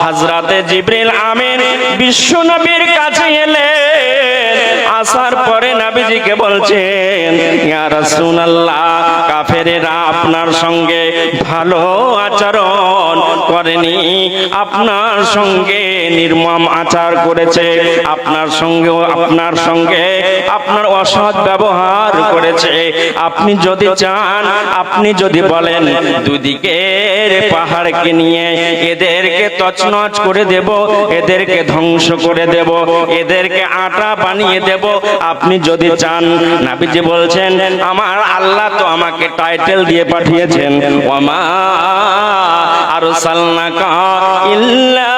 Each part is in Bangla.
হযরতে জিবরিল আমিন বিশ্ব নবীর কাছে এলেন। আসার পরে নবীজিকে বলছেন, ইয়া রাসূলুল্লাহ, কাফেরেরা আপনার সঙ্গে ভালো আচরণ করেনি, আপনার সঙ্গে নির্মম আচার করেছে, আপনার সঙ্গে আপনার অসৎ ব্যবহার করেছে। আপনি যদি চান, আপনি যদি বলেন দুদিকের পাহাড়কে নিয়ে এদেরকে তছনছ করে দেব, এদেরকে ধ্বংস করে দেব, এদেরকে আটা বানিয়ে দেব, আপনি যদি চান। নবীজি বলছেন, আমার আল্লাহ তো আমাকে টাইটেল দিয়ে পাঠিয়েছেন, ওয়ামা আরসালনাকা ইল্লা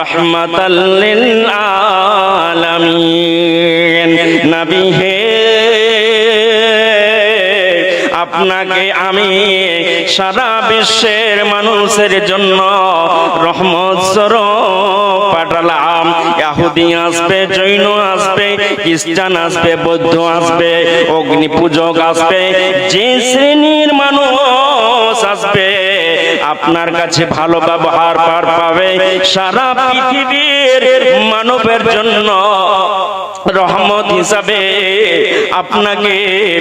রাহমাতাল লিল আলামিন। নবী হে, আপনাকে আমি সারা বিশ্বের মানুষের জন্য রহমত স্বরূপ পাঠালাম। ইহুদি আসবে, জৈন আসবে, খ্রিস্টান আসবে, বৌদ্ধ আসবে, অগ্নি পূজক আসবে, যে শ্রেণীর মানুষ আসবে আপনার কাছে ভালো ব্যবহার পাবে। সারা পৃথিবীর মানবের জন্য রহমত হিসাবে আপনাকে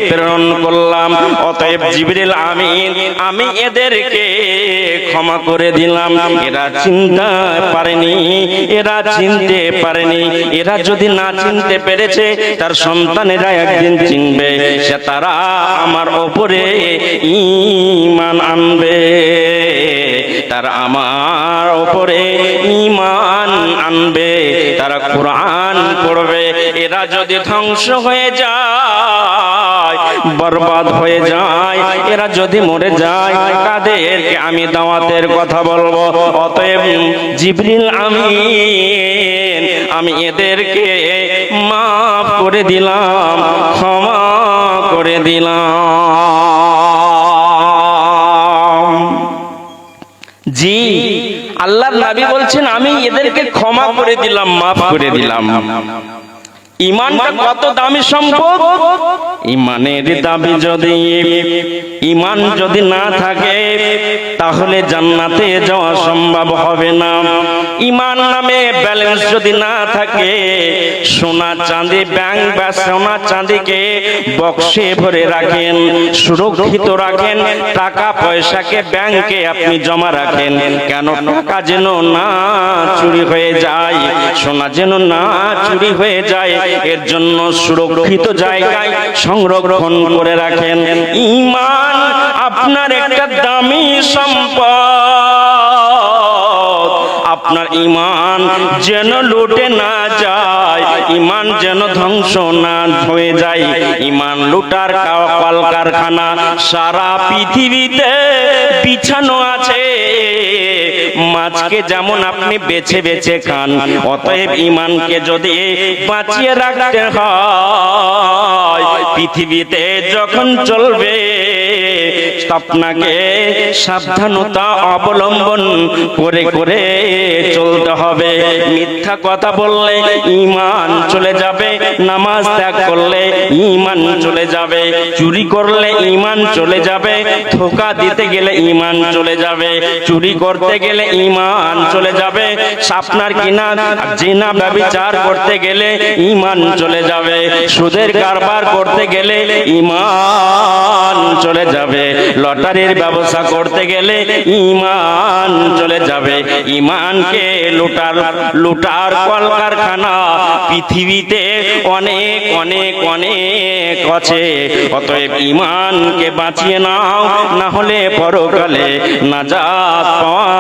প্রেরণ করলাম। অতএব জিবরিল আমিন, আমি এদেরকে ক্ষমা করে দিলাম। এরা চিনতে পারেনি, এরা চিনতে পারেনি। এরা যদি না চিনতে পেরেছে, তার সন্তানেরা একদিন চিনবে, সে তারা আমার ওপরে ঈমান আনবে, তারা আমার ওপরে ঈমান আনবে, তারা কোরআন পড়বে। এরা যদি ধ্বংস হয়ে যায়, বরবাদ হয়ে যায়, এরা যদি মরে যায়, তাদেরকে আমি দাওয়াতের কথা বলবো। অতএব জিবরিল আমিন, আমি এদেরকে মাফ করে দিলাম, ক্ষমা করে দিলাম। জি, আল্লাহর নবী বলছেন, আমি এদেরকে ক্ষমা করে দিলাম, মাফ করে দিলাম। ঈমানটা কত দামি সম্পদ! ঈমানের দাবি যদি, ঈমান যদি না থাকে, তাহলে জান্নাতে যাওয়া সম্ভব হবে না। ঈমান নামে ব্যালেন্স যদি না থাকে, সোনা চাঁদি ব্যাংক বা সোনা চাঁদিকে বক্সে ভরে রাখেন, সুরক্ষিত রাখেন, টাকা পয়সাকে ব্যাংকে আপনি জমা রাখেন, কেন? টাকা যেন না চুরি হয়ে যায়, সোনা যেন না চুরি হয়ে যায়, এর জন্য সুরক্ষিত জায়গায় সংরক্ষণ করে রাখেন। ঈমান আপনার একটা দামি সম্পদ। আপনার ঈমান যেন লুটে না যায়, ঈমান যেন ধ্বংস না হয়ে যায়। ঈমান লুটার কলকারখানা সারা পৃথিবীতে বিছানো আছে। মাছকে যেমন আপনি বেছে বেছে খান, অতএব ঈমানকে যদি বাঁচিয়ে রাখতে হয়, পৃথিবীতে যখন চলবে, আপনাকে সাবধানতা অবলম্বন করে করে চলতে হবে। মিথ্যা কথা বললে ঈমান চলে যাবে, নামাজ ত্যাগ করলে ঈমান চলে যাবে, চুরি করলে ঈমান চলে যাবে, ধোঁকা দিতে গেলে ঈমান চলে যাবে, চুরি করতে গেলে ঈমান চলে যাবে, আপনার কিনা জিনা ব্যভিচার করতে গেলে ঈমান চলে যাবে, সুদের কারবার করতে গেলে ঈমান চলে যাবে, লটারির ব্যবসা করতে গেলে ঈমান চলে যাবে। ঈমানকে লুটার কলকারখানা পৃথিবীতে অনেক অনেক অনেক আছে। অতএব ঈমানকে বাঁচিয়ে নাও, না হলে পরকালে নাজাত পাওয়া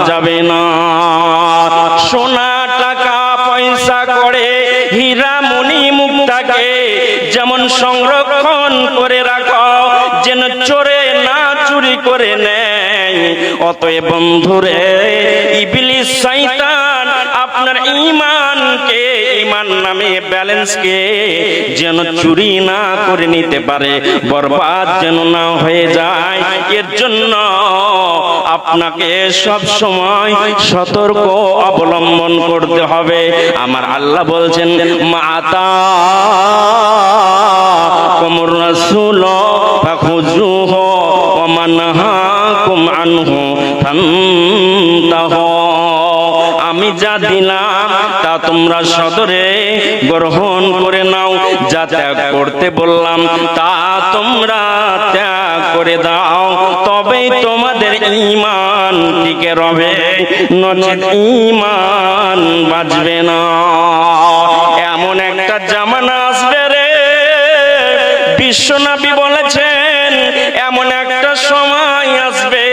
যাবে না। সোনা টাকা পয়সা করে হীরা মণি মুক্তাকে যেমন সংরক্ষণ করে রাখো, যেন চোরে না চুরি করে নেয়, অতএব বন্ধুরে ইবলিস শয়তান আপনার ঈমানকে, ঈমান নামে ব্যালেন্সকে যেন চুরি না করে নিতে পারে, বরবাদ যেন না হয়ে যায়, এর জন্য আপনাকে সব সময় সতর্ক অবলম্বন করতে হবে। আমার আল্লাহ বলছেন, মাতা কুমুর রাসূল ফাখুজুহু ওয়া মানহাকুম আনহু ফান্তাহু, আমি যা দিলাম তা তোমরা সদরে গ্রহণ করে নাও, যা ত্যাগ করতে বললাম তা তোমরা ত্যাগ করে দাও, তবেই তোমাদের ঈমান টিকে রবে, নচেত ঈমান বাঁচবে না। এমন একটা জামানা আসবে রে, বিশ্বনবী বলেছেন এমন একটা সময় আসবে,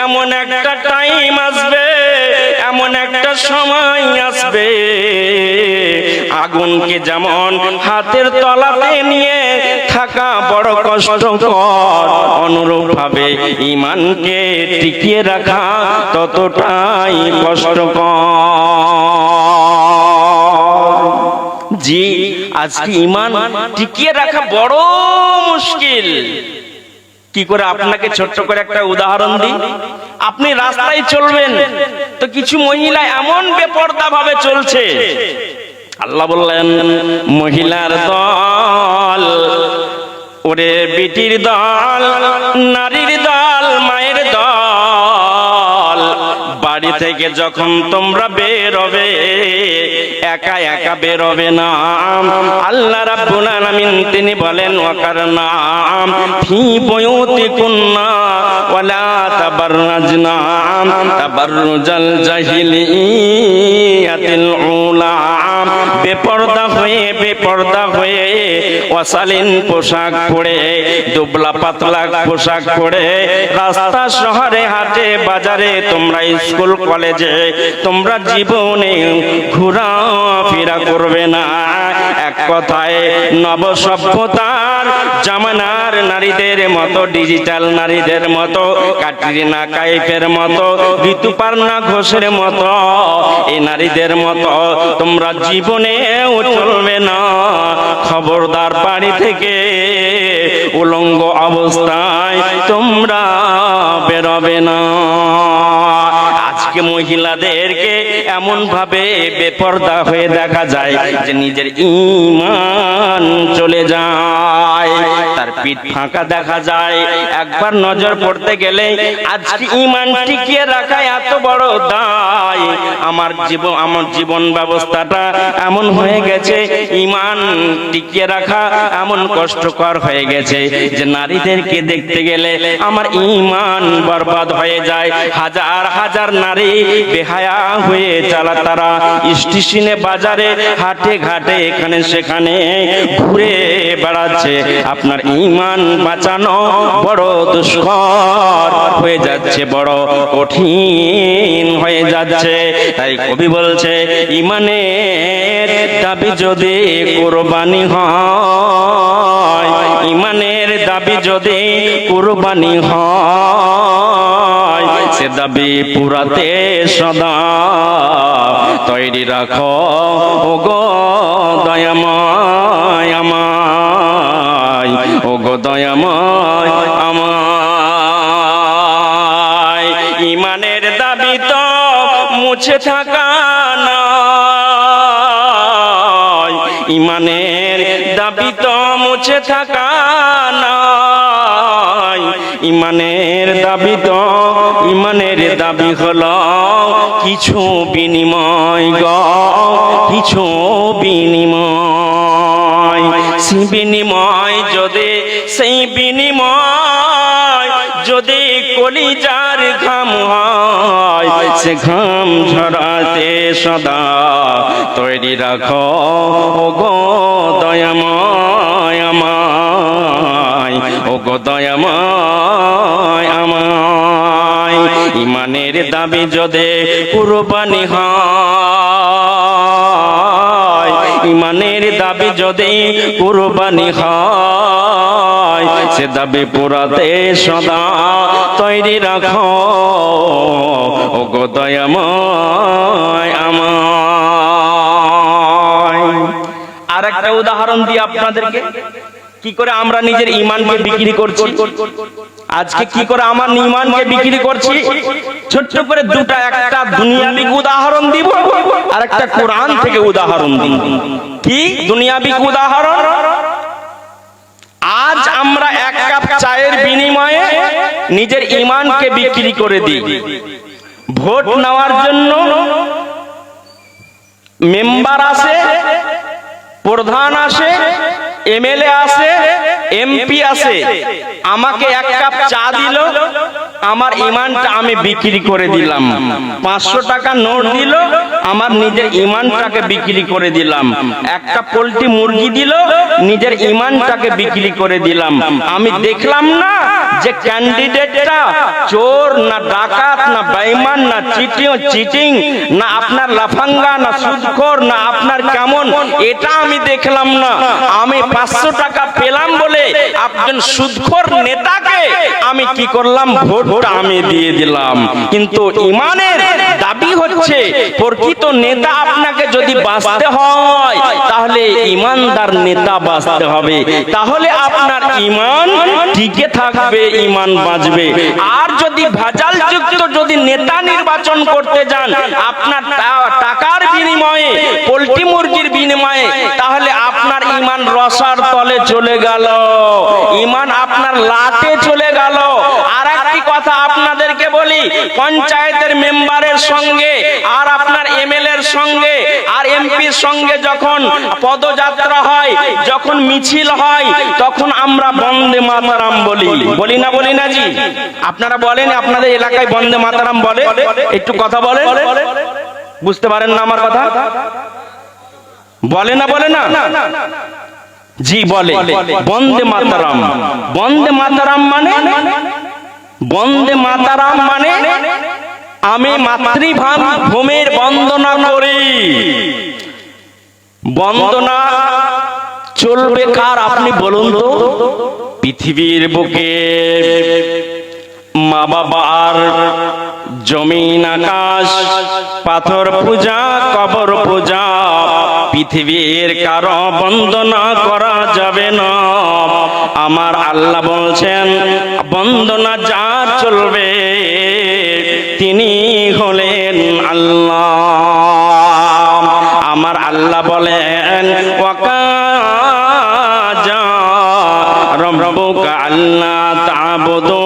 এমন একটা টাইম আসবে, এমন একটা সময় আসবে, আগুনকে যেমন হাতের তলাতে নিয়ে থাকা বড় কষ্টকর, অনুরূপ ভাবে ঈমানকে টিকিয়ে রাখা ততটাই কষ্টকর। জি, আজকে ঈমান টিকিয়ে রাখা বড় মুশকিল। কি করে আপনাকে ছোট্ট করে একটা উদাহরণ দিই। আপনি রাস্তায় চলবেন তো কিছু মহিলা এমন বেপরদা ভাবে চলছে, আল্লাহ বললেন মহিলার দল, ওরে বিটির দল, নারীর দল, মায়ের দল, বাড়ি থেকে যখন তোমরা বেরোবে একা একা বেরোবে না। আল্লাহ রাব্বুল আলামিন তিনি বলেন ওয়াকারনা ফি বুয়ুতিকুন্না ওয়ালা তাবাররাজনা তাবাররুজাল জাহিলিয়াতিল উলা, বেপরদা হয়ে অশালীন পোশাক পরে, দুবলা পাতলা পোশাক পরে রাস্তা শহরে হাটে বাজারে তোমরা স্কুল কলেজে তোমরা জীবনে ঘোরাফেরা করবে না। এক কথায় নব সভ্যতার জামানার নারীদের মতো, ডিজিটাল নারীদের মতো, ক্যাটরিনা কাইফের মতো, ঋতুপর্ণা ঘোষের মতো, এই নারীদের মতো তোমরা জীবনেও চলবে না। খবরদার, বাড়ি থেকে উলঙ্গ অবস্থায় তোমরা বেরোবে না। আজকে মহিলাদেরকে এমন ভাবে বেপরদা হয়ে দেখা যায় যে নিজের ঈমান চলে যায়, তার পিঠ ফাঁকা দেখা যায়। একবার নজর পড়তে গেলে আজকে ঈমান টিকিয়ে রাখা এত বড় দায়। আমার জীবন ব্যবস্থাটা এমন হয়ে গেছে, ঈমান টিকিয়ে রাখা এমন কষ্টকর হয়ে গেছে যে নারীদেরকে দেখতে গেলে আমার ঈমান বরবাদ হয়ে যায়। হাজার হাজার নারী বেহায়া হয়ে তারা স্টেশনে, বাজারে, হাটে ঘাটে, এখানে সেখানে ঘুরে বেড়াচ্ছে। আপনার ঈমান বাঁচানো বড় দুষ্কর হয়ে যাচ্ছে, বড় কঠিন হয়ে যাচ্ছে। তাই কবি বলছে ঈমানের দাবি যদি কুরবানি হয়, ঈমানের দাবি যদি কুরবানি হয়, সে দাবি পুরাতে সদা তৈরি রাখো ওগো দয়াময় আমায়, ওগো দয়াময় আমায়। ঈমানের দাবি তো মুছে থাকা নয়, ঈমানের দাবি তো মুছে থাকা নয়, ঈমানের দাবি হলো কিছু বিনিময় গো, কিছু বিনিময়। সেই বিনিময় যদি কলিজার ঘাম হয়, সে ঘাম ঝরাতে সদা তৈরি রাখো ওগো দয়াময় আমায়, ওগো দয়াময় আমায়। ঈমানের দাবি যদি কুরবানি হয়, ঈমানের দাবি যদি কুরবানি হয়, সে দাবি পুরাতে সদা তৈরি রাখো ওগো দয়াময় আমায়। আর একটা উদাহরণ দিই আপনাদেরকে, কি করে আমরা নিজের ঈমানকে বিক্রি করছি। আজকে কি করে আমার ঈমানকে বিক্রি করছি, ছোট্ট করে দুটা, একটা দুনিয়াবি উদাহরণ দিব আর একটা কোরআন থেকে উদাহরণ দিব। কি দুনিয়াবি উদাহরণ? আজ আমরা এক কাপ চায়ের বিনিময়ে নিজের ঈমানকে বিক্রি করে দিই। ভোট নেওয়ার জন্য মেম্বার আসে, প্রধান আসে, এমএলএ আসে, এমপি আসে, আমাকে এক কাপ চা দিল, আমার ঈমানটা আমি বিক্রি করে দিলাম। 500 টাকা নোট দিল, আমার নিজের ঈমানটাকে বিক্রি করে দিলাম। একটা পোল্ট্রি মুরগি দিল, নিজের ঈমানটাকে বিক্রি করে দিলাম। আমি দেখলাম না যে ক্যান্ডিডেটটা চোর না ডাকাত না বেঈমান না চিটিং না আপনার লাফাঙ্গা না সুদখোর না আপনার কেমন, এটা আমি দেখলাম না। আমি 500 টাকা পেলাম বলে একজন সুদখোর নেতাকে আমি কি করলাম, ভোটটা আমি দিয়ে দিলাম। কিন্তু ঈমানের দাবি হচ্ছে প্রকৃত নেতা আপনাকে যদি বাঁচতে হয় তাহলে ঈমানদার নেতা বাঁচতে হবে, তাহলে আপনার ঈমান টিকে থাকবে, ঈমান বাঁচবে। আর যদি ভেজালযুক্ত যদি নেতা নির্বাচন করতে যান আপনার টাকার বিনিময়ে, পোল্ট্রি মুরগির বিনিময়ে, তাহলে আপনার ঈমান রসার তলে চলে গেল, ঈমান আপনার লাটে চলে গেল। আর একটি কথা আপনাদেরকে বলি, পঞ্চায়েতের মেম্বারের সঙ্গে আর আপনার এমএলএ এর সঙ্গে আর এমপির সঙ্গে যখন পদযাত্রা হয়, যখন মিছিল হয়, তখন আমরা বন্দে মাতরম বলি, বলি না বলি না জি? আপনারা বলেন আপনাদের এলাকায় বন্দে মাতরম বলে? একটু কথা বলেন, বুঝতে পারেন না আমার কথা? বলে না বলে না? জি বলে, বন্দে মাতরম। বন্দে মাতরম মানে, বন্দে মাতরম মানে আমি মাতৃভূমির বন্দনা করি। বন্দনা চলবে কার আপনি বলুন তো? পৃথিবীর বুকে মা বাবার জমিন আকাশ পাথর পূজা কবর পূজা পৃথিবীর কারো বন্দনা করা যাবে না। আমার আল্লাহ বলছেন বন্দনা যার চলবে তিনি হলেন আল্লাহ। আমার আল্লাহ বলেন ওয়াকাজা রব্বুকা আল্লা তা'বুদু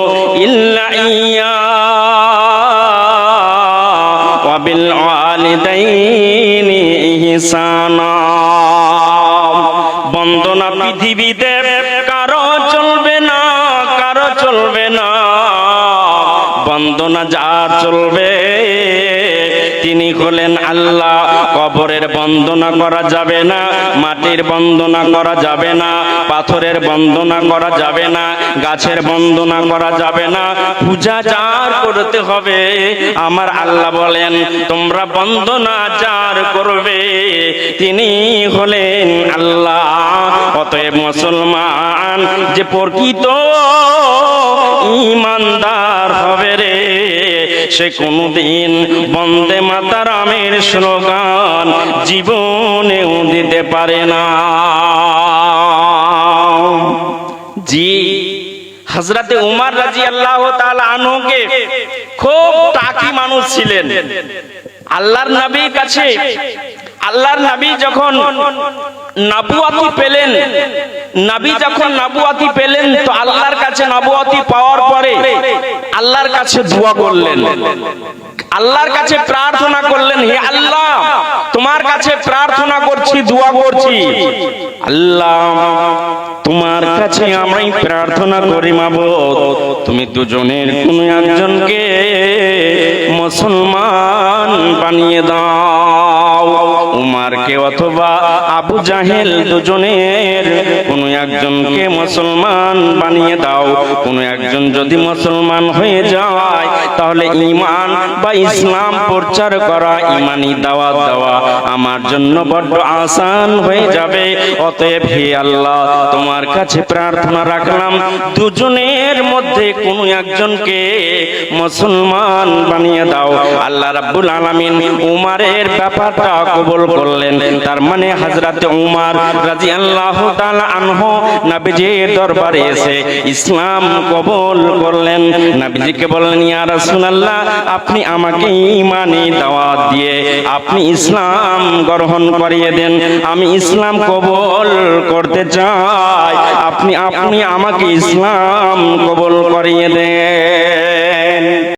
ইল্লা ইয়্যা ওয়া বিল ওয়ালিদাইনি ইহসানা। বন্দনা পৃথিবীতে কারো চলবে না, কারো চলবে না। বন্দনা যার চলবে তিনি হলেন আল্লাহ। কবরের বন্দনা করা যাবে না, মাটির বন্দনা করা যাবে না, পাথরের বন্দনা করা যাবে না, গাছের বন্দনা করা যাবে না। পূজা যার করতে হবে আমার আল্লাহ বলেন তোমরা বন্দনা যার করবে তিনি হলেন আল্লাহ। অতএব মুসলমান যে প্রকৃত ঈমানদার হবে রে, সে কোনদিন বন্দে মাতরমের স্লোগান জীবনেও দিতে পারে না। জি, হযরতে উমর রাদিয়াল্লাহু তাআলা আনহুকে খুব টাকি মানুষ ছিলেন। আল্লাহর নবীর কাছে, আল্লাহর নবী যখন নবুয়তি পেলেন, নবী যখন নবুয়তি পেলেন তো আল্লাহর কাছে নবুয়তি পাওয়ার পরে আল্লাহর কাছে দোয়া করলেন, আল্লাহর কাছে প্রার্থনা করলেন, হে আল্লাহ তোমার কাছে প্রার্থনা করছি, দোয়া করছি, আল্লাহ তোমার কাছে আমি প্রার্থনা করি মাবুদ তুমি দুজনের কোনো একজনকে মুসলমান বানিয়ে দাও। উমারকে অথবা আবু জাহেল দুজনের কোনো একজনকে মুসলমান বানিয়ে দাও। কোনো একজন যদি মুসলমান হয়ে যায় তাহলে ঈমান বা ইসলাম প্রচার করা, ঈমানি দাওয়াত দেওয়া আমার জন্য বড় আসান হয়ে যাবে। অতএব হে আল্লাহ তোমার কাছে প্রার্থনা রাখলাম দুজনের মধ্যে কোনো একজনকে মুসলমান বানিয়ে দাও। আল্লাহ রাব্বুল আলামিন উমারের ব্যাপারটা কবুল করলেন। তার মানে হযরত উমর রাদিয়াল্লাহু তাআলা আনহু নবীজির দরবারে এসে ইসলাম কবুল করলেন। নবীজিকে বললেন ইয়া রাসূলুল্লাহ রাসূলুল্লাহ, আপনি আমাকে ঈমানে দাওয়াত দিয়ে আপনি ইসলাম গ্রহণ করিয়ে দেন, আমি ইসলাম কবুল করতে চাই, আপনি আমাকে ইসলাম কবুল করিয়ে দেন।